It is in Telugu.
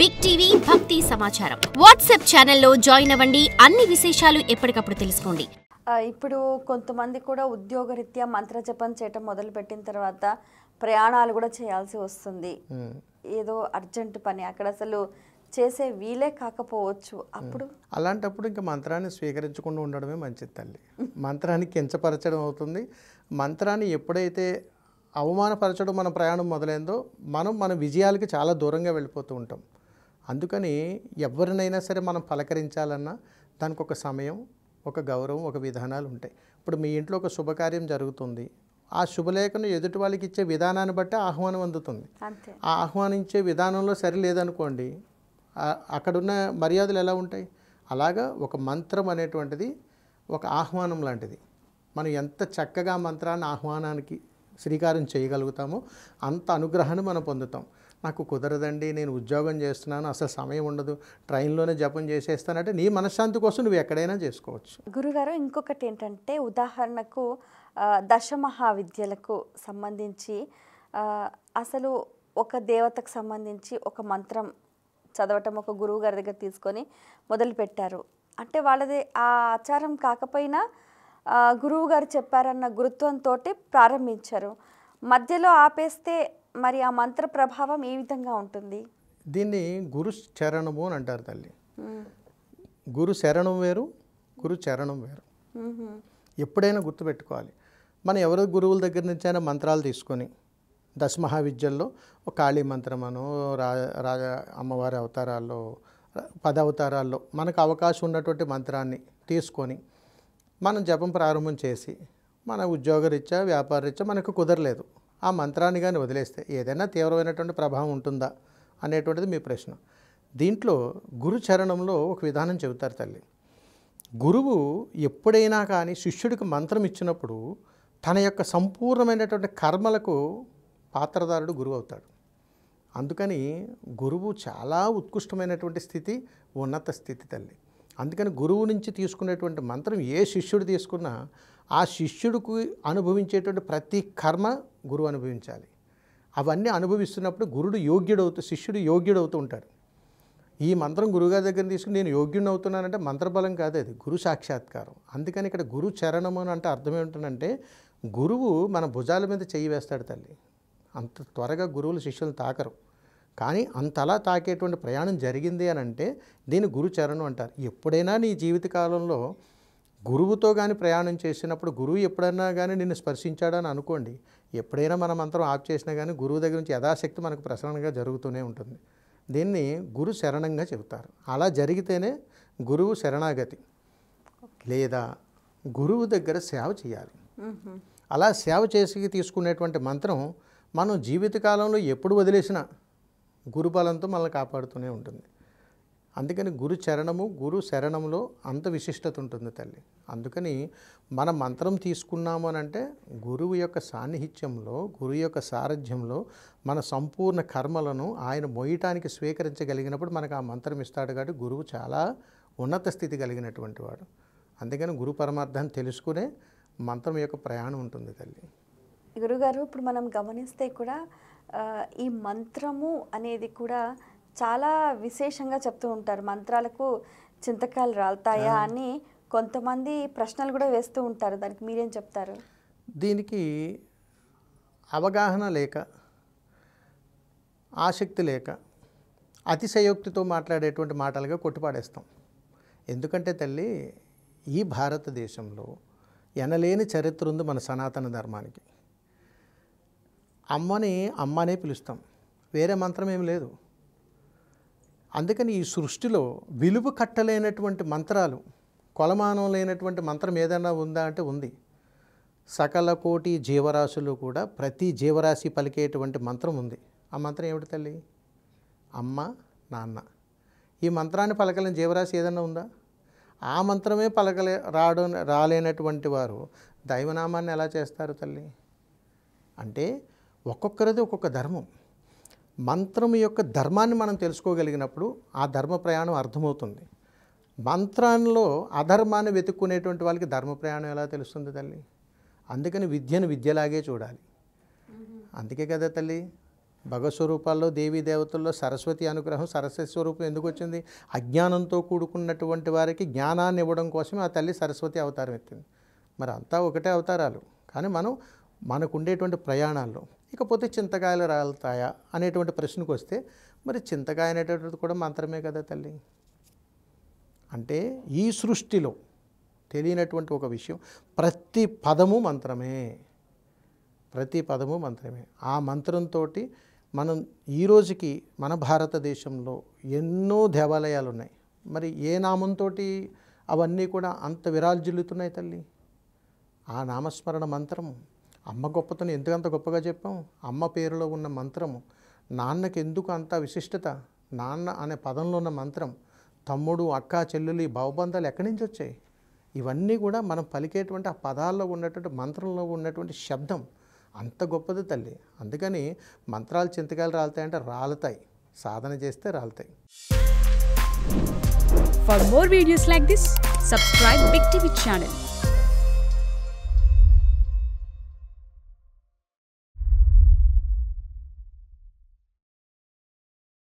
బిగ్ టీవీ భక్తి సమాచారం వాట్సాప్ ఛానల్లో జాయిన్ అవ్వండి. అన్ని విశేషాలు ఎప్పటికప్పుడు తెలుసుకోండి. ఇప్పుడు కొంతమంది కూడా ఉద్యోగరీత్యా మంత్రజపం చేయటం మొదలుపెట్టిన తర్వాత ప్రయాణాలు కూడా చేయాల్సి వస్తుంది. ఏదో అర్జెంట్ పని అక్కడ అసలు చేసే వీలే కాకపోవచ్చు. అప్పుడు అలాంటప్పుడు ఇంకా మంత్రాన్ని స్వీకరించకుండా ఉండడమే మంచిది తల్లి. మంత్రాన్ని కించపరచడం అవుతుంది. మంత్రాన్ని ఎప్పుడైతే అవమానపరచడం మన ప్రయాణం మొదలైందో మన విజయాలకి చాలా దూరంగా వెళ్ళిపోతూ ఉంటాం. అందుకని ఎవరినైనా సరే మనం పలకరించాలన్నా దానికి ఒక సమయం, ఒక గౌరవం, ఒక విధానాలు ఉంటాయి. ఇప్పుడు మీ ఇంట్లో ఒక శుభకార్యం జరుగుతుంది. ఆ శుభలేఖను ఎదుటి వాళ్ళకి ఇచ్చే విధానాన్ని బట్టి ఆహ్వానం అందుతుంది. ఆ ఆహ్వానించే విధానంలో సరి లేదనుకోండి, అక్కడున్న మర్యాదలు ఎలా ఉంటాయి? అలాగా ఒక మంత్రం అనేటువంటిది ఒక ఆహ్వానం లాంటిది. మనం ఎంత చక్కగా మంత్రాన్ని ఆహ్వానానికి శ్రీకారం చేయగలుగుతామో అంత అనుగ్రహాన్ని మనం పొందుతాం. నాకు కుదరదండి, నేను ఉద్యోగం చేస్తున్నాను, అసలు సమయం ఉండదు, ట్రైన్లోనే జపం చేసేస్తానంటే నీ మనశ్శాంతి కోసం నువ్వు ఎక్కడైనా చేసుకోవచ్చు. గురుగారు, ఇంకొకటి ఏంటంటే ఉదాహరణకు దశమహావిద్యలకు సంబంధించి అసలు ఒక దేవతకు సంబంధించి ఒక మంత్రం చదవటం ఒక గురువు గారి దగ్గర తీసుకొని మొదలుపెట్టారు. అంటే వాళ్ళది ఆ ఆచారం కాకపోయినా గురువు గారు చెప్పారన్న గురుత్వంతో ప్రారంభించారు. మధ్యలో ఆపేస్తే మరి ఆ మంత్ర ప్రభావం ఏ విధంగా ఉంటుంది? దీన్ని గురు చరణము అని అంటారు తల్లి. గురు శరణం వేరు, గురు చరణం వేరు. ఎప్పుడైనా గుర్తుపెట్టుకోవాలి. మనం ఎవరో గురువుల దగ్గర నుంచి అయినా మంత్రాలు తీసుకొని దశమహావిద్యల్లో ఒక కాళీ మంత్రమనో రాజా అమ్మవారి అవతారాల్లో 10 అవతారాల్లో మనకు అవకాశం ఉన్నటువంటి మంత్రాన్ని తీసుకొని మనం జపం ప్రారంభం చేసి మన ఉద్యోగరీత్యా వ్యాపారరీత్యా మనకు కుదరలేదు, ఆ మంత్రాన్ని కానీ వదిలేస్తే ఏదైనా తీవ్రమైనటువంటి ప్రభావం ఉంటుందా అనేటువంటిది మీ ప్రశ్న. దీంట్లో గురు చరణంలో ఒక విధానం చెబుతారు తల్లి. గురువు ఎప్పుడైనా కానీ శిష్యుడికి మంత్రం ఇచ్చినప్పుడు తన యొక్క సంపూర్ణమైనటువంటి కర్మలకు పాత్రదారుడు గురువు అవుతాడు. అందుకని గురువు చాలా ఉత్కృష్టమైనటువంటి స్థితి, ఉన్నత స్థితి తల్లి. అందుకని గురువు నుంచి తీసుకునేటువంటి మంత్రం ఏ శిష్యుడు తీసుకున్నా ఆ శిష్యుడికి అనుభవించేటువంటి ప్రతి కర్మ గురువు అనుభవించాలి. అవన్నీ అనుభవిస్తున్నప్పుడు శిష్యుడు యోగ్యుడవుతూ ఉంటాడు. ఈ మంత్రం గురువుగారి దగ్గర తీసుకుని నేను యోగ్యుడిని అవుతున్నానంటే మంత్రబలం కాదు, అది గురు సాక్షాత్కారం. అందుకని ఇక్కడ గురు చరణము అని అంటే అర్థం ఏమిటంటే గురువు మన భుజాల మీద చెయ్యి వేస్తాడు తల్లి. అంత త్వరగా గురువులు శిష్యులను తాకరు. కానీ అంతలా తాకేటువంటి ప్రయాణం జరిగింది అని అంటే దీన్ని గురు చరణం అంటారు. ఎప్పుడైనా నీ జీవితకాలంలో గురువుతో కానీ ప్రయాణం చేసినప్పుడు గురువు ఎప్పుడైనా కానీ నిన్ను స్పర్శించాడని అనుకోండి, ఎప్పుడైనా మన మంత్రం ఆఫ్ చేసినా కానీ గురువు దగ్గర నుంచి యథాశక్తి మనకు ప్రసరణగా జరుగుతూనే ఉంటుంది. దీన్ని గురు శరణంగా చెబుతారు. అలా జరిగితేనే గురువు శరణాగతి, లేదా గురువు దగ్గర సేవ చేయాలి. అలా సేవ చేసి తీసుకునేటువంటి మంత్రం మనం జీవితకాలంలో ఎప్పుడు వదిలేసినా గురుబలంతో మనల్ని కాపాడుతూనే ఉంటుంది. అందుకని గురు చరణము, గురు శరణంలో అంత విశిష్టత ఉంటుంది తల్లి. అందుకని మన మంత్రం తీసుకున్నాము అని అంటే గురువు యొక్క సాన్నిహిత్యంలో, గురువు యొక్క సారథ్యంలో మన సంపూర్ణ కర్మలను ఆయన మోయటానికి స్వీకరించగలిగినప్పుడు మనకు ఆ మంత్రం ఇస్తాడు. కాబట్టి గురువు చాలా ఉన్నత స్థితి కలిగినటువంటి వాడు. అందుకని గురు పరమార్థాన్ని తెలుసుకునే మంత్రం యొక్క ప్రయాణం ఉంటుంది తల్లి. గురుగారు, ఇప్పుడు మనం గమనిస్తే కూడా ఈ మంత్రము అనేది కూడా చాలా విశేషంగా చెప్తూ ఉంటారు. మంత్రాలకు చింతకాయలు రాలుతాయా అని కొంతమంది ప్రశ్నలు కూడా వేస్తూ ఉంటారు. దానికి మీరేం చెప్తారు? దీనికి అవగాహన లేక, ఆసక్తి లేక, అతిశయోక్తితో మాట్లాడేటువంటి మాటలుగా కొట్టిపాడేస్తాం. ఎందుకంటే తల్లి, ఈ భారతదేశంలో ఎనలేని చరిత్ర ఉంది మన సనాతన ధర్మానికి. అమ్మనే పిలుస్తాం, వేరే మంత్రం ఏం లేదు. అందుకని ఈ సృష్టిలో విలువ కట్టలేనటువంటి మంత్రాలు, కొలమానం లేనటువంటి మంత్రం ఏదైనా ఉందా అంటే ఉంది. సకల కోటి జీవరాశులు కూడా ప్రతి జీవరాశి పలికేటువంటి మంత్రం ఉంది. ఆ మంత్రం ఏమిటి తల్లి? అమ్మ, నాన్న. ఈ మంత్రాన్ని పలకలేని జీవరాశి ఏదైనా ఉందా? ఆ మంత్రమే రాలేనటువంటి వారు దైవనామాన్ని ఎలా చేస్తారు తల్లి? అంటే ఒక్కొక్కరిది ఒక్కొక్క ధర్మం. మంత్రం యొక్క ధర్మాన్ని మనం తెలుసుకోగలిగినప్పుడు ఆ ధర్మ ప్రయాణం అర్థమవుతుంది. మంత్రంలో అధర్మాన్ని వెతుక్కునేటువంటి వాళ్ళకి ధర్మ ప్రయాణం ఎలా తెలుస్తుంది తల్లి? అందుకని విద్యను విద్యలాగే చూడాలి. అందుకే కదా తల్లి భగవత్ స్వరూపాల్లో దేవీ దేవతల్లో సరస్వతి అనుగ్రహం, సరస్వతి స్వరూపం ఎందుకు వచ్చింది? అజ్ఞానంతో కూడుకున్నటువంటి వారికి జ్ఞానాన్ని ఇవ్వడం కోసమే ఆ తల్లి సరస్వతి అవతారం ఎత్తింది. మరి అంతా ఒకటే అవతారాలు, కానీ మనకు ఉండేటువంటి ప్రయాణాల్లో. ఇకపోతే చింతకాయలు రాలుతాయా అనేటువంటి ప్రశ్నకు వస్తే, మరి చింతకాయ అనేటటువంటిది కూడా మంత్రమే కదా తల్లి. అంటే ఈ సృష్టిలో తెలియనటువంటి ఒక విషయం, ప్రతి పదము మంత్రమే, ప్రతి పదము మంత్రమే. ఆ మంత్రంతో మనం ఈ రోజుకి మన భారతదేశంలో ఎన్నో దేవాలయాలు ఉన్నాయి. మరి ఏ నామంతో అవన్నీ కూడా అంత విరాజిల్లుతున్నాయి తల్లి? ఆ నామస్మరణ మంత్రము. అమ్మ గొప్పతనం ఎందుకంత గొప్పగా చెప్పాం? అమ్మ పేరులో ఉన్న మంత్రము. నాన్నకి ఎందుకు అంత విశిష్టత? నాన్న అనే పదంలో ఉన్న మంత్రం. తమ్ముడు, అక్క, చెల్లెలు, ఈ భావబంధాలు ఎక్కడి నుంచి వచ్చాయి? ఇవన్నీ కూడా మనం పలికేటువంటి ఆ పదాల్లో ఉన్నటువంటి మంత్రంలో ఉన్నటువంటి శబ్దం అంత గొప్పది తల్లి. అందుకని మంత్రాలు చింతకాయలు రాలుతాయంటే రాలుతాయి, సాధన చేస్తే రాలుతాయి. For more videos like this, subscribe Big TV channel.